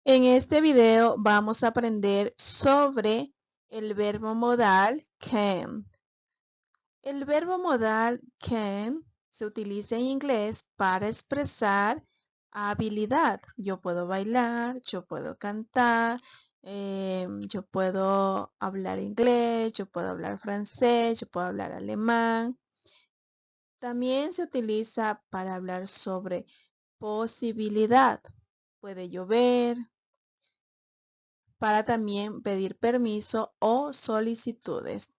En este video vamos a aprender sobre el verbo modal can. El verbo modal can se utiliza en inglés para expresar habilidad. Yo puedo bailar, yo puedo cantar, yo puedo hablar inglés, yo puedo hablar francés, yo puedo hablar alemán. También se utiliza para hablar sobre posibilidad. Puede llover, para también pedir permiso o solicitudes.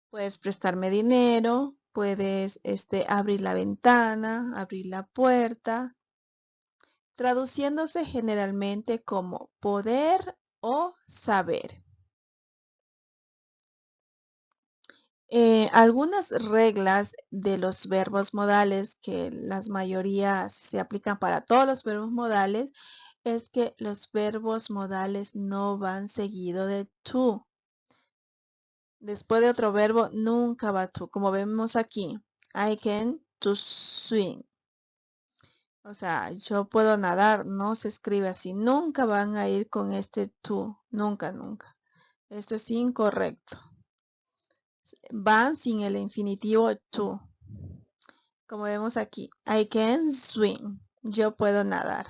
Puedes prestarme dinero, puedes abrir la ventana, abrir la puerta, traduciéndose generalmente como poder o saber. Algunas reglas de los verbos modales, que las mayorías se aplican para todos los verbos modales, es que los verbos modales no van seguido de to. Después de otro verbo, nunca va to. Como vemos aquí, I can to swim. O sea, yo puedo nadar, no se escribe así. Nunca van a ir con este to. Nunca, nunca. Esto es incorrecto. Van sin el infinitivo to. Como vemos aquí, I can swim. Yo puedo nadar.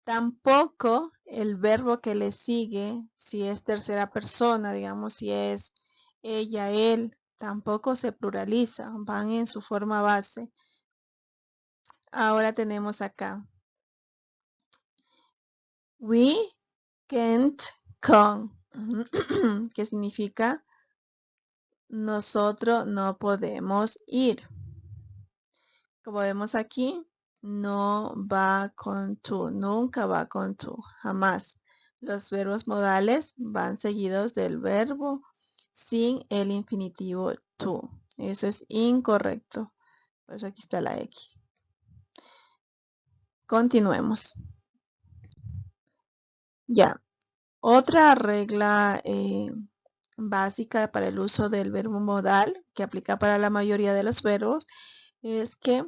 Tampoco el verbo que le sigue, si es tercera persona, digamos, si es ella, él, tampoco se pluraliza, van en su forma base. Ahora tenemos acá, we can't come, que significa nosotros no podemos ir. Como vemos aquí, no va con to, nunca va con to, jamás. Los verbos modales van seguidos del verbo sin el infinitivo to. Eso es incorrecto. Por eso aquí está la X. Continuemos. Ya. Otra regla básica para el uso del verbo modal, que aplica para la mayoría de los verbos, es que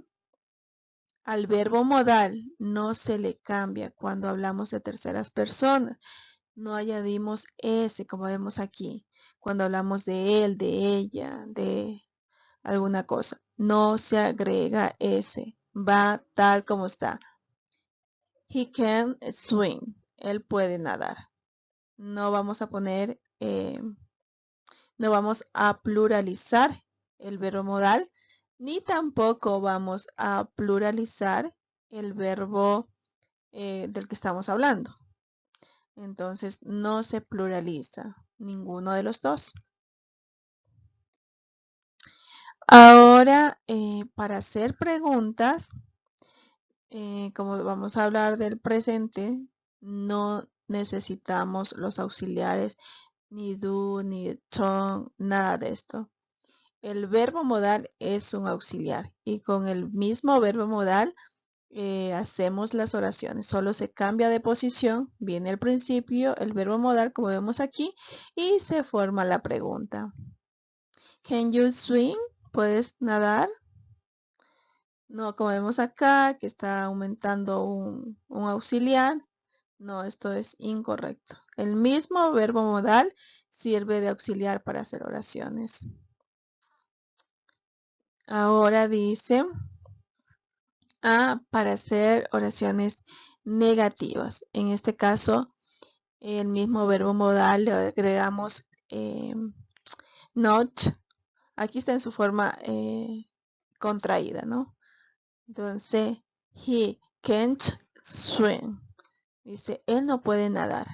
al verbo modal no se le cambia cuando hablamos de terceras personas. No añadimos ese, como vemos aquí, cuando hablamos de él, de ella, de alguna cosa. No se agrega ese. Va tal como está. He can swim. Él puede nadar. No vamos a poner, no vamos a pluralizar el verbo modal, ni tampoco vamos a pluralizar el verbo del que estamos hablando. Entonces no se pluraliza ninguno de los dos. Ahora, para hacer preguntas, como vamos a hablar del presente, no necesitamos los auxiliares ni do, ni ton, nada de esto. El verbo modal es un auxiliar y con el mismo verbo modal hacemos las oraciones. Solo se cambia de posición, viene al principio el verbo modal como vemos aquí y se forma la pregunta. Can you swim? ¿Puedes nadar? No, como vemos acá que está aumentando un auxiliar. No, esto es incorrecto. El mismo verbo modal sirve de auxiliar para hacer oraciones. Ahora dice, para hacer oraciones negativas. En este caso, el mismo verbo modal le agregamos not. Aquí está en su forma contraída, ¿no? Entonces, he can't swim. Dice, él no puede nadar.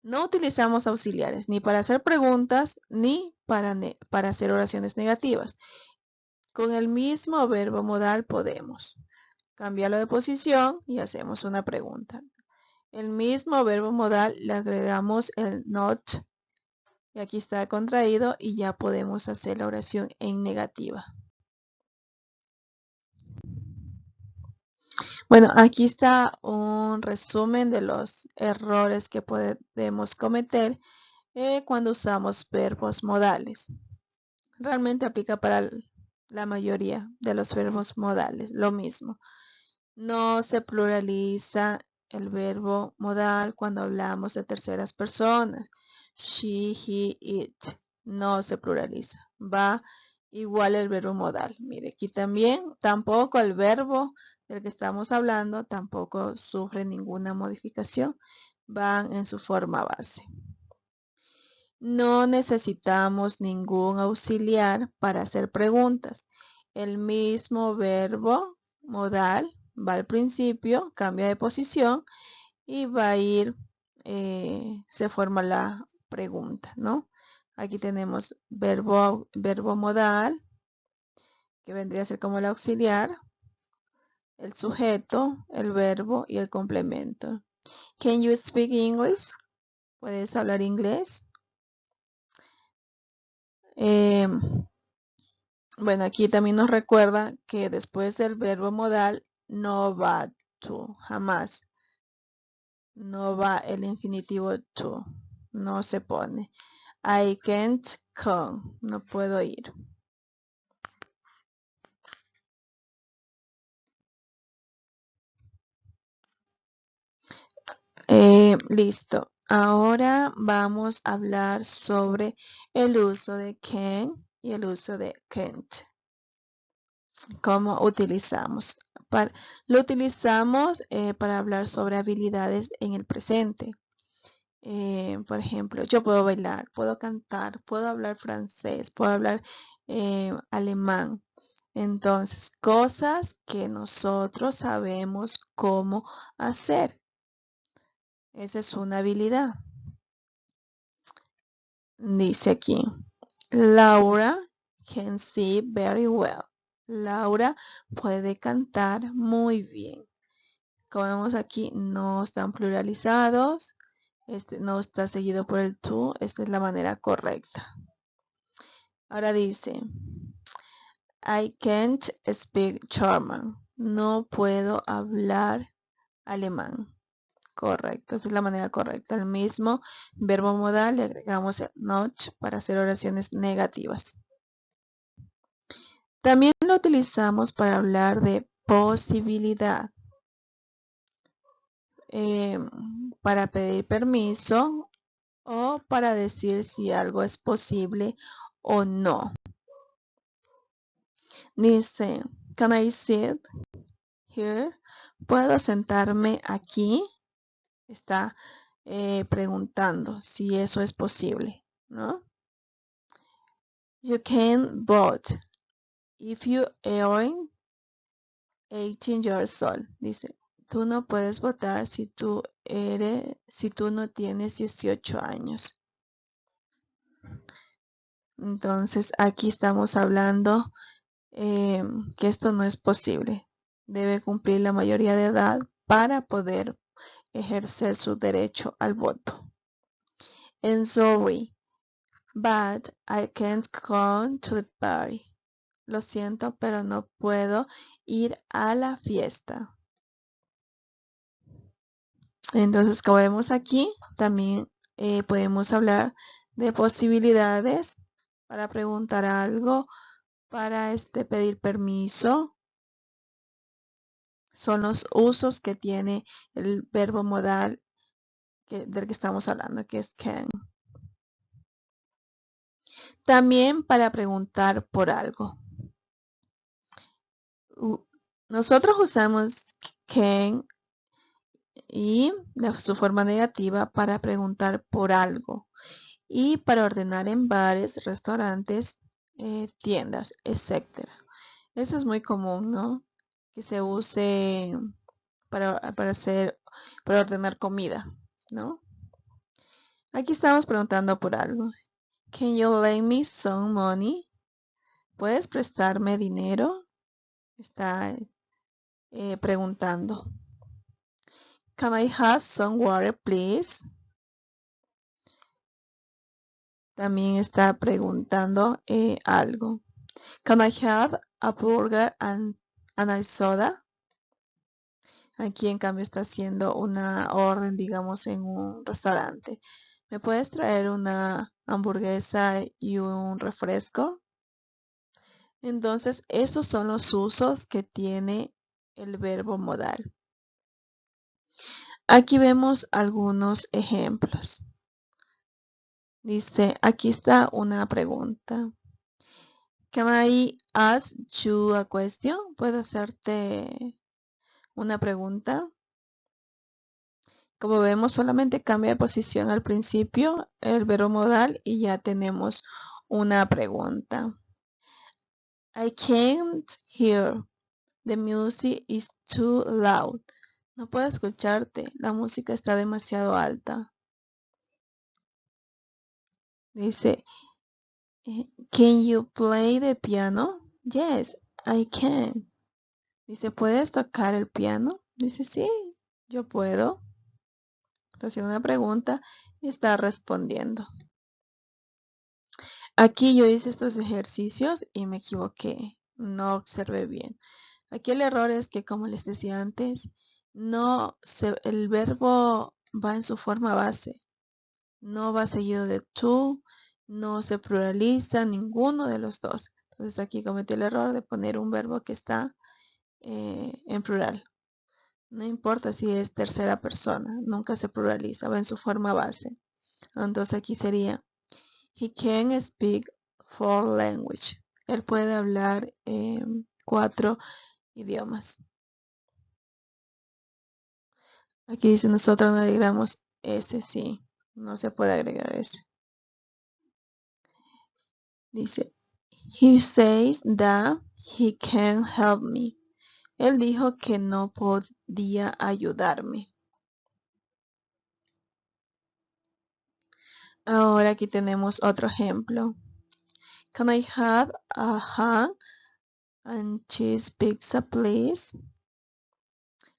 No utilizamos auxiliares ni para hacer preguntas ni para hacer oraciones negativas. Con el mismo verbo modal podemos cambiarlo de posición y hacemos una pregunta. El mismo verbo modal le agregamos el not y aquí está contraído y ya podemos hacer la oración en negativa. Bueno, aquí está un resumen de los errores que podemos cometer cuando usamos verbos modales. Realmente aplica para la mayoría de los verbos modales, lo mismo. No se pluraliza el verbo modal cuando hablamos de terceras personas. She, he, it. No se pluraliza. Va igual el verbo modal. Mire, aquí también, tampoco el verbo del que estamos hablando tampoco sufre ninguna modificación. Van en su forma base. No necesitamos ningún auxiliar para hacer preguntas. El mismo verbo modal va al principio, cambia de posición y va a ir, se forma la pregunta, ¿no? Aquí tenemos verbo modal, que vendría a ser como el auxiliar, el sujeto, el verbo y el complemento. Can you speak English? ¿Puedes hablar inglés? Bueno, aquí también nos recuerda que después del verbo modal no va to, jamás. No va el infinitivo to, no se pone. I can't come, no puedo ir. Listo. Ahora vamos a hablar sobre el uso de can y el uso de can't. ¿Cómo utilizamos? Lo utilizamos para hablar sobre habilidades en el presente. Por ejemplo, yo puedo bailar, puedo cantar, puedo hablar francés, puedo hablar alemán. Entonces, cosas que nosotros sabemos cómo hacer. Esa es una habilidad. Dice aquí, Laura can sing very well. Laura puede cantar muy bien. Como vemos aquí, no están pluralizados. Este no está seguido por el to. Esta es la manera correcta. Ahora dice, I can't speak German. No puedo hablar alemán. Correcto, esa es la manera correcta. El mismo verbo modal le agregamos el not para hacer oraciones negativas. También lo utilizamos para hablar de posibilidad. Para pedir permiso o para decir si algo es posible o no. Dice, can I sit here? ¿Puedo sentarme aquí? Está preguntando si eso es posible, ¿no? You can vote if you aren't 18 years old. Dice, tú no puedes votar si tú no tienes 18 años. Entonces, aquí estamos hablando que esto no es posible. Debe cumplir la mayoría de edad para poder ejercer su derecho al voto. And sorry, but I can't come to the party. Lo siento, pero no puedo ir a la fiesta. Entonces, como vemos aquí, también podemos hablar de posibilidades para preguntar algo, para pedir permiso. Son los usos que tiene el verbo modal del que estamos hablando, que es can. También para preguntar por algo. Nosotros usamos can y su forma negativa para preguntar por algo y para ordenar en bares, restaurantes, tiendas, etc. Eso es muy común, ¿no? Que se use para ordenar comida, ¿no? Aquí estamos preguntando por algo. Can you lend me some money? ¿Puedes prestarme dinero? Está preguntando. Can I have some water, please? También está preguntando algo. Can I have a burger and a soda? Aquí en cambio está haciendo una orden, digamos, en un restaurante. ¿Me puedes traer una hamburguesa y un refresco? Entonces, esos son los usos que tiene el verbo modal. Aquí vemos algunos ejemplos. Dice, aquí está una pregunta. Can I ask you a question? ¿Puedo hacerte una pregunta? Como vemos, solamente cambia de posición al principio el verbo modal y ya tenemos una pregunta. I can't hear. The music is too loud. No puedo escucharte. La música está demasiado alta. Dice, can you play the piano? Yes, I can. Dice, ¿puedes tocar el piano? Dice, sí, yo puedo. Está haciendo una pregunta y está respondiendo. Aquí yo hice estos ejercicios y me equivoqué. No observé bien. Aquí el error es que, como les decía antes, el verbo va en su forma base. No va seguido de to, no se pluraliza ninguno de los dos. Entonces aquí cometí el error de poner un verbo que está en plural. No importa si es tercera persona, nunca se pluraliza, va en su forma base. Entonces aquí sería, he can speak 4 languages. Él puede hablar 4 idiomas. Aquí dice, nosotros no agregamos ese, sí, no se puede agregar ese. Dice, he says that he can't help me. Él dijo que no podía ayudarme. Ahora aquí tenemos otro ejemplo. Can I have a ham and cheese pizza, please?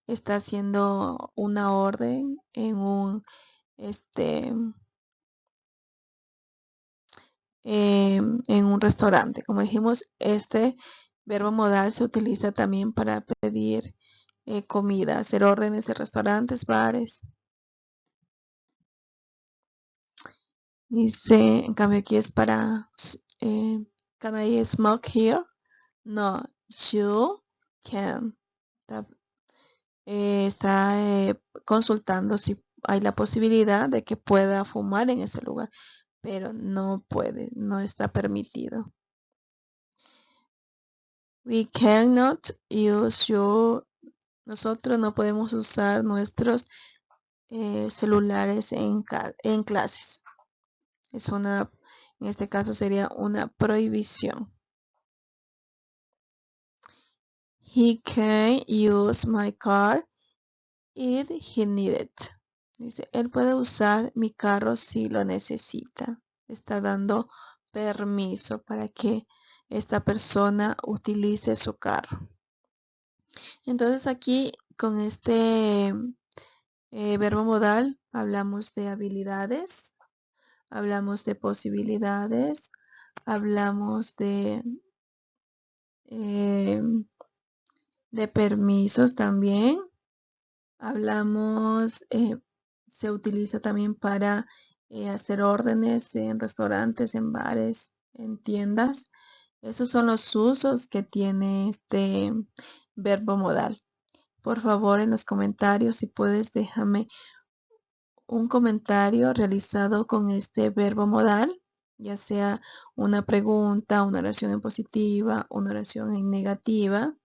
Está haciendo una orden en un restaurante. Como dijimos, este verbo modal se utiliza también para pedir comida, hacer órdenes de restaurantes, bares. Dice, en cambio aquí es para, can I smoke here? No, you can. Está consultando si hay la posibilidad de que pueda fumar en ese lugar, pero no puede, no está permitido. We cannot use nosotros no podemos usar nuestros celulares en clases. En este caso sería una prohibición. He can use my car if he needs it. Dice, él puede usar mi carro si lo necesita. Está dando permiso para que esta persona utilice su carro. Entonces aquí con este verbo modal hablamos de habilidades, hablamos de posibilidades, hablamos de permisos también. Hablamos, se utiliza también para hacer órdenes en restaurantes, en bares, en tiendas. Esos son los usos que tiene este verbo modal. Por favor, en los comentarios, si puedes, déjame un comentario realizado con este verbo modal, ya sea una pregunta, una oración en positiva, una oración en negativa.